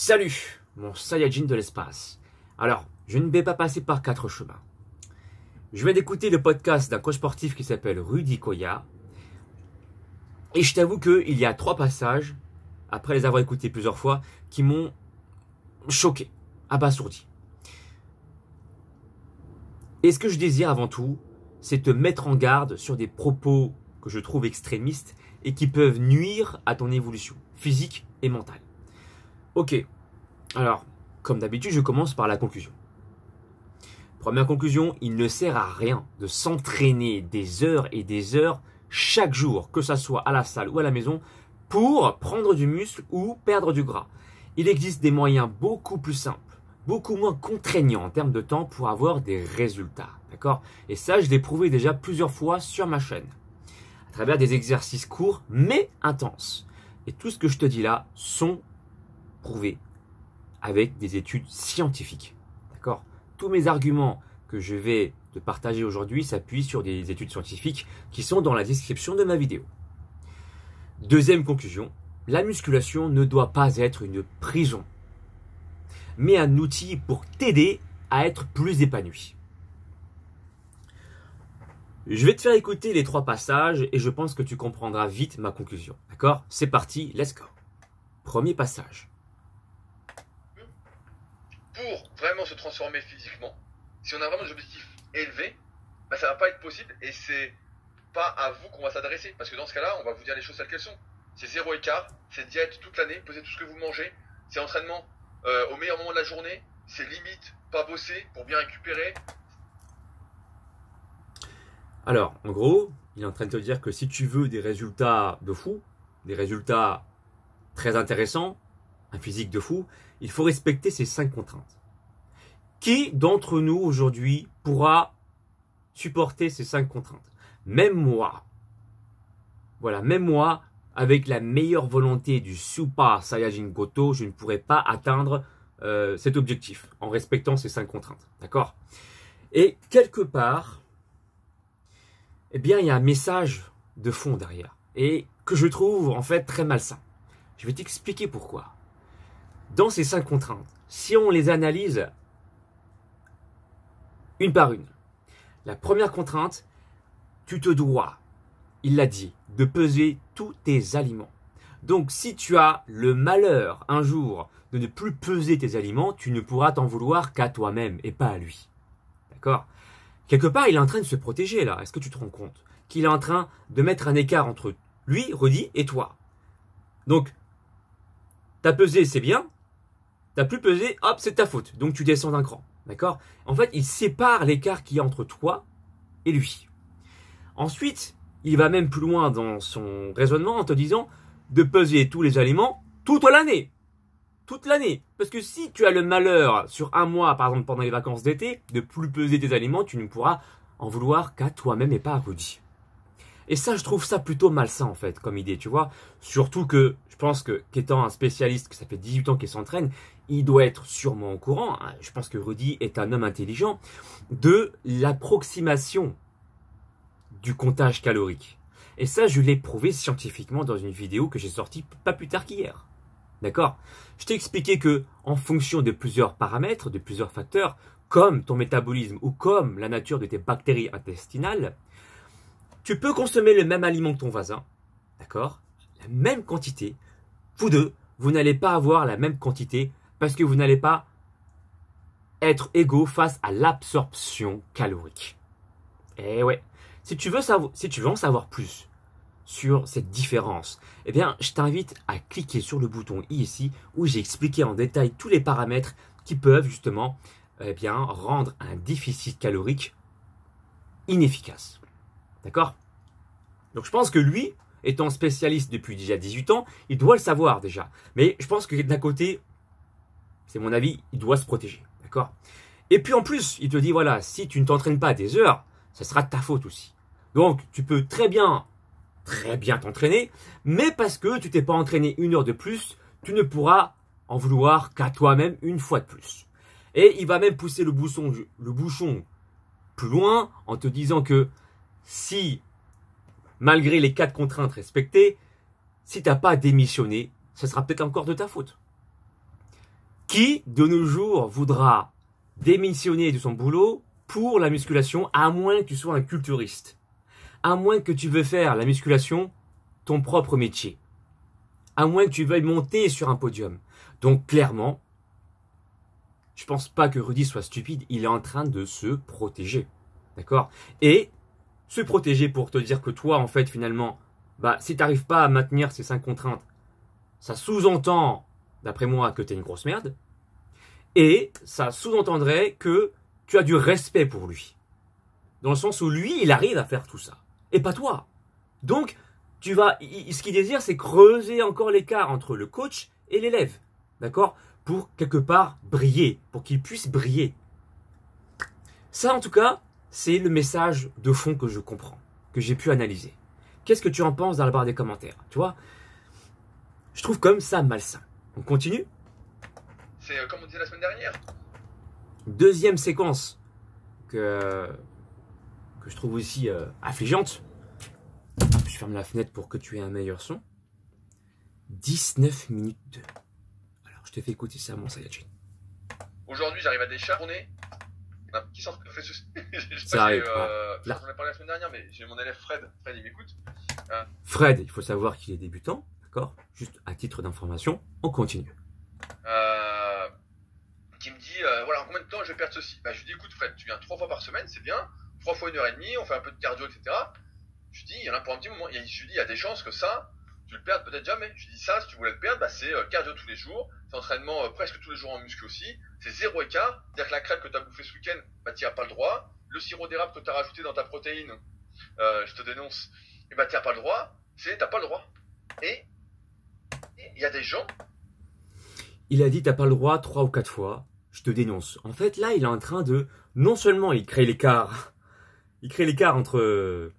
Salut, mon Saiyajin de l'espace. Alors, je ne vais pas passer par 4 chemins. Je viens d'écouter le podcast d'un coach sportif qui s'appelle Rudy Koya. Et je t'avoue qu'il y a 3 passages, après les avoir écoutés plusieurs fois, qui m'ont choqué, abasourdi. Et ce que je désire avant tout, c'est te mettre en garde sur des propos que je trouve extrémistes et qui peuvent nuire à ton évolution physique et mentale. Ok, alors, comme d'habitude, je commence par la conclusion. Première conclusion, il ne sert à rien de s'entraîner des heures et des heures chaque jour, que ça soit à la salle ou à la maison, pour prendre du muscle ou perdre du gras. Il existe des moyens beaucoup plus simples, beaucoup moins contraignants en termes de temps pour avoir des résultats. D'accord ? Et ça, je l'ai prouvé déjà plusieurs fois sur ma chaîne, à travers des exercices courts mais intenses. Et tout ce que je te dis là sont prouvés avec des études scientifiques. D'accord ? Tous mes arguments que je vais te partager aujourd'hui s'appuient sur des études scientifiques qui sont dans la description de ma vidéo. Deuxième conclusion, la musculation ne doit pas être une prison, mais un outil pour t'aider à être plus épanoui. Je vais te faire écouter les 3 passages et je pense que tu comprendras vite ma conclusion. D'accord ? C'est parti, let's go. Premier passage. Pour vraiment se transformer physiquement, si on a vraiment des objectifs élevés, ça va pas être possible et c'est pas à vous qu'on va s'adresser. Parce que dans ce cas-là, on va vous dire les choses telles qu'elles sont. C'est 0 écart, c'est diète toute l'année, pesez tout ce que vous mangez, c'est entraînement au meilleur moment de la journée, c'est limite pas bosser pour bien récupérer. Alors, en gros, il est en train de te dire que si tu veux des résultats de fou, des résultats très intéressants, un physique de fou, il faut respecter ces 5 contraintes. Qui d'entre nous aujourd'hui pourra supporter ces 5 contraintes ? Même moi. Voilà, même moi, avec la meilleure volonté du Super Saiyajin Goto, je ne pourrais pas atteindre cet objectif en respectant ces 5 contraintes. D'accord ? Et quelque part, eh bien, il y a un message de fond derrière et que je trouve en fait très malsain. Je vais t'expliquer pourquoi. Dans ces 5 contraintes, si on les analyse une par une, la première contrainte, tu te dois, il l'a dit, de peser tous tes aliments. Donc si tu as le malheur un jour de ne plus peser tes aliments, tu ne pourras t'en vouloir qu'à toi-même et pas à lui. D'accord ? Quelque part, il est en train de se protéger là. Est-ce que tu te rends compte qu'il est en train de mettre un écart entre lui, Rudy, et toi ? Donc, t'as pesé, c'est bien. T'as plus pesé, hop, c'est ta faute. Donc tu descends d'un cran. D'accord ? En fait, il sépare l'écart qu'il y a entre toi et lui. Ensuite, il va même plus loin dans son raisonnement en te disant de peser tous les aliments toute l'année. Toute l'année. Parce que si tu as le malheur sur un mois, par exemple pendant les vacances d'été, de plus peser tes aliments, tu ne pourras en vouloir qu'à toi-même et pas à Rudy. Et ça, je trouve ça plutôt malsain en fait, comme idée, tu vois. Surtout que je pense qu'étant un spécialiste, que ça fait 18 ans qu'il s'entraîne, il doit être sûrement au courant, hein, je pense que Rudy est un homme intelligent, de l'approximation du comptage calorique. Et ça, je l'ai prouvé scientifiquement dans une vidéo que j'ai sortie pas plus tard qu'hier. D'accord ? Je t'ai expliqué que, en fonction de plusieurs paramètres, de plusieurs facteurs, comme ton métabolisme ou comme la nature de tes bactéries intestinales, tu peux consommer le même aliment que ton voisin, d'accord ? La même quantité. Vous deux, vous n'allez pas avoir la même quantité parce que vous n'allez pas être égaux face à l'absorption calorique. Eh ouais. Si tu veux en savoir plus sur cette différence, eh bien, je t'invite à cliquer sur le bouton ici où j'ai expliqué en détail tous les paramètres qui peuvent justement rendre un déficit calorique inefficace. D'accord ? Donc je pense que lui, étant spécialiste depuis déjà 18 ans, il doit le savoir déjà. Mais je pense que d'un côté, c'est mon avis, il doit se protéger. D'accord ? Et puis en plus, il te dit voilà, si tu ne t'entraînes pas à des heures, ça sera de ta faute aussi. Donc tu peux très bien t'entraîner, mais parce que tu t'es pas entraîné 1 heure de plus, tu ne pourras en vouloir qu'à toi-même une fois de plus. Et il va même pousser le bouchon plus loin en te disant que si, malgré les 4 contraintes respectées, si tu n'as pas démissionné, ce sera peut-être encore de ta faute. Qui, de nos jours, voudra démissionner de son boulot pour la musculation, à moins que tu sois un culturiste, à moins que tu veuilles faire la musculation ton propre métier, à moins que tu veuilles monter sur un podium. Donc clairement, je pense pas que Rudy soit stupide, il est en train de se protéger, d'accord? Et se protéger pour te dire que toi, en fait, finalement, si tu n'arrives pas à maintenir ces 5 contraintes, ça sous-entend, d'après moi, que tu es une grosse merde, et ça sous-entendrait que tu as du respect pour lui. Dans le sens où lui, il arrive à faire tout ça. Et pas toi. Donc, ce qu'il désire, c'est creuser encore l'écart entre le coach et l'élève. D'accord? Pour, quelque part, briller. Pour qu'il puisse briller. Ça, en tout cas, c'est le message de fond que je comprends. Que j'ai pu analyser. Qu'est-ce que tu en penses dans la barre des commentaires? Tu vois? Je trouve comme ça malsain. On continue? C'est comme on disait la semaine dernière. Deuxième séquence que je trouve aussi affligeante. Je ferme la fenêtre pour que tu aies un meilleur son. 19 minutes 2. Alors, je te fais écouter ça, mon Saiyajin. Aujourd'hui, j'arrive à décharner. Qui sort fait ce... Ça arrive. J'en ai parlé la semaine dernière, mais j'ai mon élève Fred. Fred, il m'écoute. Fred, il faut savoir qu'il est débutant. D'accord? Juste à titre d'information, on continue. Qui me dit, voilà, en combien de temps je vais perdre ceci? Je lui dis, écoute Fred, tu viens 3 fois par semaine, c'est bien. 3 fois 1h30, on fait un peu de cardio, etc. Je lui dis, il y en a pour un petit moment. Je lui dis, il y a des chances que ça, tu le perdes peut-être jamais. Je lui dis, ça, si tu voulais le perdre, c'est cardio tous les jours. C'est entraînement presque tous les jours en muscu aussi. C'est 0 écart. C'est-à-dire que la crêpe que tu as bouffée ce week-end, tu n'as pas le droit. Le sirop d'érable que tu as rajouté dans ta protéine, je te dénonce, tu n'as pas le droit. Tu n'as pas le droit. Et il y a des gens. Il a dit, t'as pas le droit 3 ou 4 fois. Je te dénonce. En fait, là, il est en train de... Non seulement il crée l'écart. Il crée l'écart entre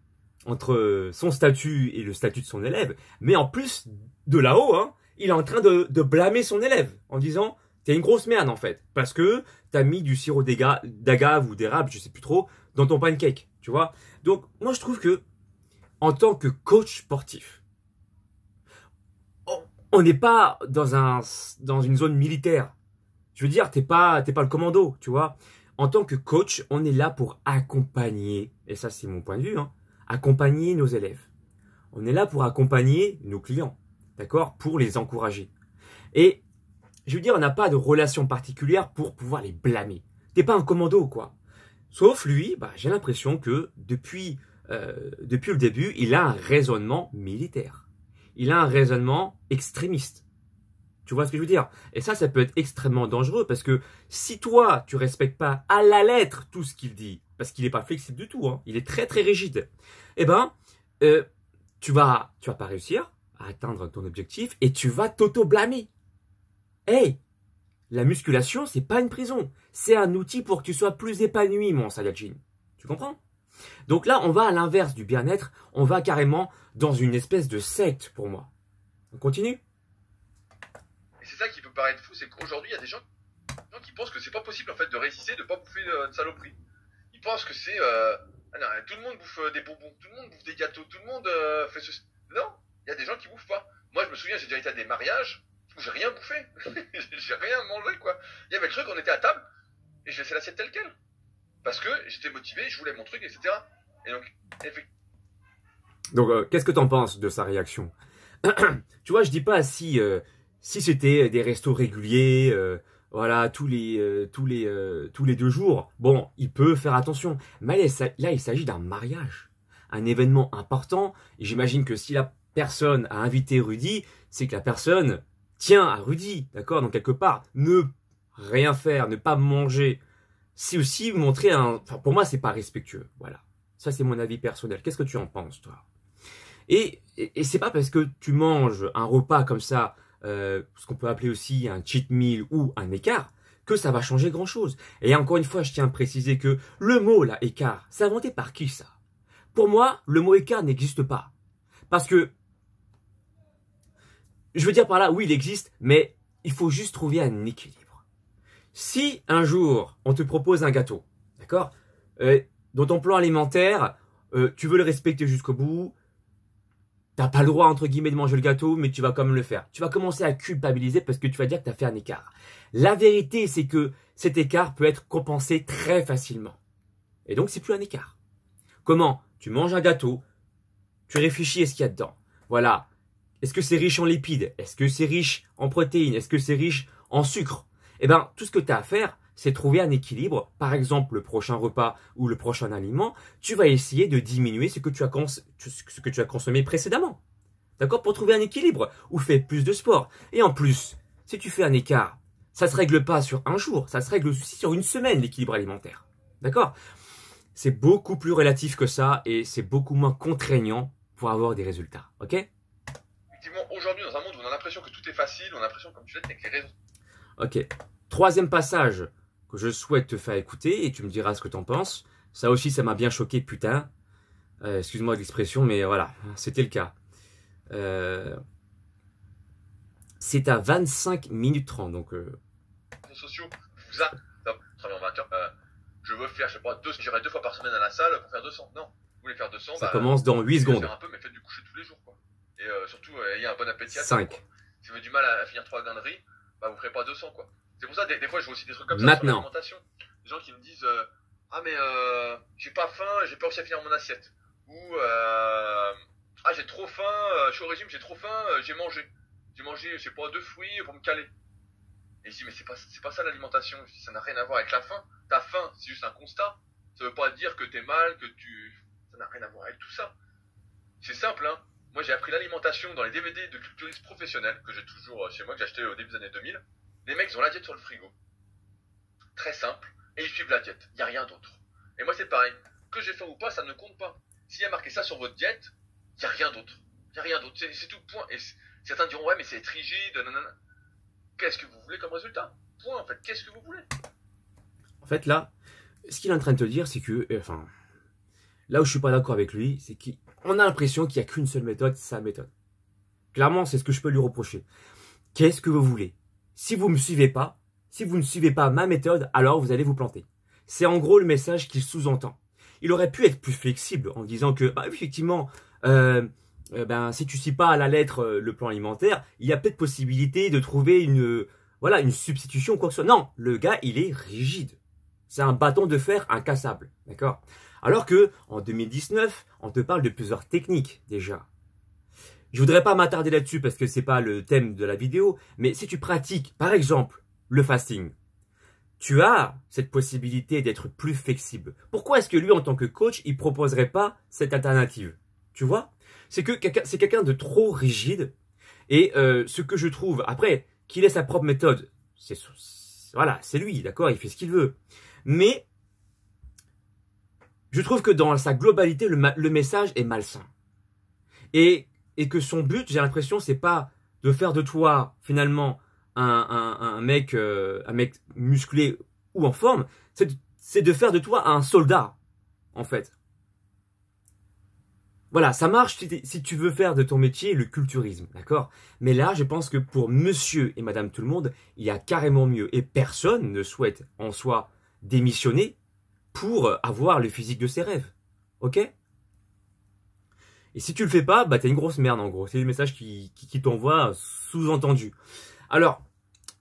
son statut et le statut de son élève. Mais en plus, de là-haut, il est en train de blâmer son élève. En disant, t'es une grosse merde, en fait. Parce que t'as mis du sirop d'agave ou d'érable, je sais plus trop, dans ton pancake. Tu vois? Donc, moi, je trouve que, en tant que coach sportif, on n'est pas dans une zone militaire. Je veux dire, t'es pas le commando, tu vois. En tant que coach, on est là pour accompagner, et ça c'est mon point de vue, accompagner nos élèves. On est là pour accompagner nos clients, d'accord, pour les encourager. Et je veux dire, on n'a pas de relation particulière pour pouvoir les blâmer. T'es pas un commando, quoi. Sauf lui, j'ai l'impression que depuis le début, il a un raisonnement militaire. Il a un raisonnement extrémiste. Tu vois ce que je veux dire? Et ça peut être extrêmement dangereux parce que si toi, tu respectes pas à la lettre tout ce qu'il dit, parce qu'il n'est pas flexible du tout, il est très très rigide, tu vas pas réussir à atteindre ton objectif et tu vas t'auto-blâmer. Hey, la musculation, c'est pas une prison. C'est un outil pour que tu sois plus épanoui, mon Saiyajin. Tu comprends? Donc là, on va à l'inverse du bien-être, on va carrément dans une espèce de secte pour moi. On continue? Et c'est ça qui peut paraître fou, c'est qu'aujourd'hui, il y a des gens qui pensent que c'est pas possible en fait de résister, de pas bouffer de saloperie. Ils pensent que c'est... tout le monde bouffe des bonbons, tout le monde bouffe des gâteaux, tout le monde fait ce... Non, il y a des gens qui bouffent pas. Moi, je me souviens, j'ai déjà été à des mariages où j'ai rien bouffé. J'ai rien mangé, quoi. Il y avait le truc, on était à table, et je laissais l'assiette telle quelle. Parce que j'étais motivé, je voulais mon truc, etc. Et donc, qu'est-ce que tu en penses de sa réaction? Tu vois, je dis pas si c'était des restos réguliers, voilà, tous les 2 jours, bon, il peut faire attention. Mais là, il s'agit d'un mariage, un événement important. Et j'imagine que si la personne a invité Rudy, c'est que la personne tient à Rudy, d'accord? Donc quelque part, ne rien faire, ne pas manger, c'est aussi montrer pour moi, c'est pas respectueux, voilà. Ça, c'est mon avis personnel. Qu'est-ce que tu en penses, toi? Et c'est pas parce que tu manges un repas comme ça, ce qu'on peut appeler aussi un cheat meal ou un écart, que ça va changer grand-chose. Et encore une fois, je tiens à préciser que le mot, là, écart, c'est inventé par qui, ça? Pour moi, le mot écart n'existe pas. Parce que, je veux dire par là, oui, il existe, mais il faut juste trouver un équilibre. Si un jour, on te propose un gâteau, d'accord, dans ton plan alimentaire, tu veux le respecter jusqu'au bout, t'as pas le droit, entre guillemets, de manger le gâteau, mais tu vas quand même le faire. Tu vas commencer à culpabiliser parce que tu vas dire que tu as fait un écart. La vérité, c'est que cet écart peut être compensé très facilement. Et donc, c'est plus un écart. Comment? Tu manges un gâteau, tu réfléchis à ce qu'il y a dedans. Voilà. Est-ce que c'est riche en lipides? Est-ce que c'est riche en protéines? Est-ce que c'est riche en sucre? Eh bien, tout ce que tu as à faire, c'est trouver un équilibre. Par exemple, le prochain repas ou le prochain aliment, tu vas essayer de diminuer ce que tu as consommé précédemment. D'accord? Pour trouver un équilibre ou fais plus de sport. Et en plus, si tu fais un écart, ça ne se règle pas sur un jour, ça se règle aussi sur une semaine, l'équilibre alimentaire. D'accord? C'est beaucoup plus relatif que ça et c'est beaucoup moins contraignant pour avoir des résultats. Ok? Effectivement, aujourd'hui, dans un monde où on a l'impression que tout est facile, on a l'impression, comme tu l'as dit, avec les réseaux. Ok. Troisième passage que je souhaite te faire écouter et tu me diras ce que tu en penses. Ça aussi, ça m'a bien choqué, putain. Excuse-moi de l'expression, mais voilà, c'était le cas. C'est à 25 minutes 30, donc... Les réseaux sociaux vous travailler en 20 heures. Je veux faire, je sais pas, j'irai 2 fois par semaine à la salle pour faire 200. Non, vous voulez faire 200, ça commence dans 8 secondes. Faire un peu, mais faites du coucher tous les jours, quoi. Et surtout, ayez un bon appétit à 5. quoi. Si vous avez du mal à finir 3 grains de riz, bah vous ferez pas 200, quoi. C'est pour ça, des fois, je vois aussi des trucs comme ça sur l'alimentation. Des gens qui me disent, ah mais j'ai pas faim, j'ai pas réussi à finir mon assiette. Ou, ah j'ai trop faim, je suis au régime, j'ai trop faim, j'ai mangé. J'ai mangé, je sais pas, 2 fruits pour me caler. Et je dis, mais c'est pas ça l'alimentation. Ça n'a rien à voir avec la faim. Ta faim, c'est juste un constat. Ça veut pas dire que t'es mal, ça n'a rien à voir avec tout ça. C'est simple, hein. Moi, j'ai appris l'alimentation dans les DVD de culturistes professionnels que j'ai toujours chez moi, que j'ai acheté au début des années 2000. Les mecs, ils ont la diète sur le frigo. Très simple. Et ils suivent la diète. Il n'y a rien d'autre. Et moi, c'est pareil. Que j'ai faim ou pas, ça ne compte pas. S'il y a marqué ça sur votre diète, il n'y a rien d'autre. Il n'y a rien d'autre. C'est tout, point. Et certains diront, ouais, mais c'est rigide, nanana. Qu'est-ce que vous voulez comme résultat? Point, en fait. Qu'est-ce que vous voulez? En fait, là, ce qu'il est en train de te dire, c'est que, là où je suis pas d'accord avec lui, c'est qu'on a l'impression qu'il n'y a qu'une seule méthode, c'est sa méthode. Clairement, c'est ce que je peux lui reprocher. Qu'est-ce que vous voulez? Si vous me suivez pas, si vous ne suivez pas ma méthode, alors vous allez vous planter. C'est en gros le message qu'il sous-entend. Il aurait pu être plus flexible en disant que, effectivement, si tu ne suis pas à la lettre le plan alimentaire, il y a peut-être possibilité de trouver une substitution ou quoi que ce soit. Non, le gars, il est rigide. C'est un bâton de fer incassable, d'accord? Alors que en 2019, on te parle de plusieurs techniques déjà. Je voudrais pas m'attarder là-dessus parce que c'est pas le thème de la vidéo, mais si tu pratiques, par exemple, le fasting, tu as cette possibilité d'être plus flexible. Pourquoi est-ce que lui, en tant que coach, il proposerait pas cette alternative? Tu vois? C'est quelqu'un de trop rigide. Et ce que je trouve, après, qu'il ait sa propre méthode, c'est lui, d'accord? Il fait ce qu'il veut. Mais je trouve que dans sa globalité, le message est malsain. Et que son but, j'ai l'impression, c'est pas de faire de toi, finalement, un mec musclé ou en forme, c'est de faire de toi un soldat, en fait. Voilà, ça marche si tu veux faire de ton métier le culturisme, d'accord? Mais là, je pense que pour monsieur et madame tout le monde, il y a carrément mieux. Et personne ne souhaite en soi démissionner pour avoir le physique de ses rêves. Ok? Et si tu le fais pas, t'as une grosse merde en gros. C'est le message qui t'envoie sous-entendu. Alors,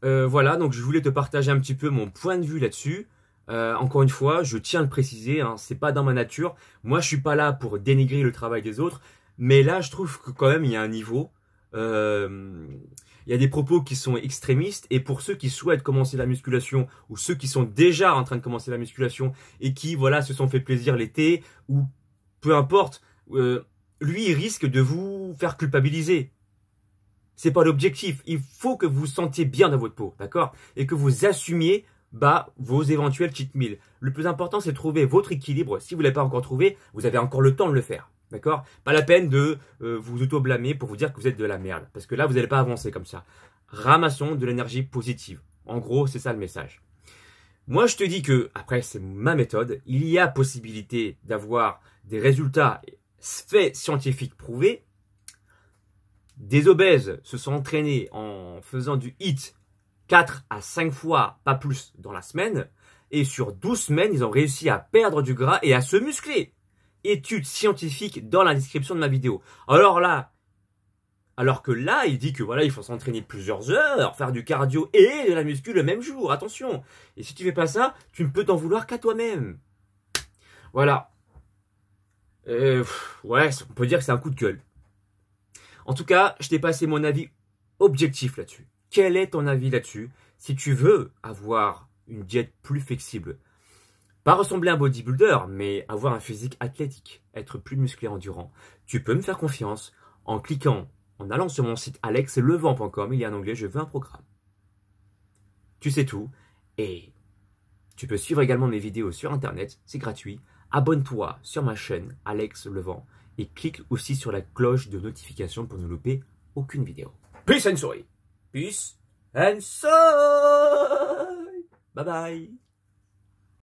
voilà, donc je voulais te partager un petit peu mon point de vue là-dessus. Encore une fois, je tiens à le préciser, hein, c'est pas dans ma nature. Moi, je suis pas là pour dénigrer le travail des autres, mais là, je trouve que quand même, il y a un niveau. Il y a des propos qui sont extrémistes, et pour ceux qui souhaitent commencer la musculation, ou ceux qui sont déjà en train de commencer la musculation, et qui, voilà, se sont fait plaisir l'été, ou peu importe, lui, il risque de vous faire culpabiliser. C'est pas l'objectif. Il faut que vous vous sentiez bien dans votre peau, d'accord? Et que vous assumiez vos éventuels cheat meals. Le plus important, c'est de trouver votre équilibre. Si vous ne l'avez pas encore trouvé, vous avez encore le temps de le faire. D'accord? Pas la peine de vous auto-blâmer pour vous dire que vous êtes de la merde. Parce que là, vous n'allez pas avancer comme ça. Ramassons de l'énergie positive. En gros, c'est ça le message. Moi, je te dis que, après, c'est ma méthode. Il y a possibilité d'avoir des résultats faits scientifiques prouvés. Des obèses se sont entraînés en faisant du HIIT 4 à 5 fois, pas plus, dans la semaine. Et sur 12 semaines, ils ont réussi à perdre du gras et à se muscler. Étude scientifique dans la description de ma vidéo. Alors là, Alors que là, il dit que voilà, il faut s'entraîner plusieurs heures, faire du cardio et de la muscu le même jour, attention. Et si tu fais pas ça, tu ne peux t'en vouloir qu'à toi-même. Voilà. Ouais, on peut dire que c'est un coup de gueule. En tout cas, je t'ai passé mon avis objectif là-dessus. Quel est ton avis là-dessus? Si tu veux avoir une diète plus flexible, pas ressembler à un bodybuilder, mais avoir un physique athlétique, être plus musclé endurant, tu peux me faire confiance en cliquant, en allant sur mon site alexlevent.com, il y a un onglet je veux un programme. Tu sais tout, et tu peux suivre également mes vidéos sur internet, c'est gratuit. Abonne-toi sur ma chaîne Alex Levent et clique aussi sur la cloche de notification pour ne louper aucune vidéo. Peace and soy. Peace and soy. Bye bye.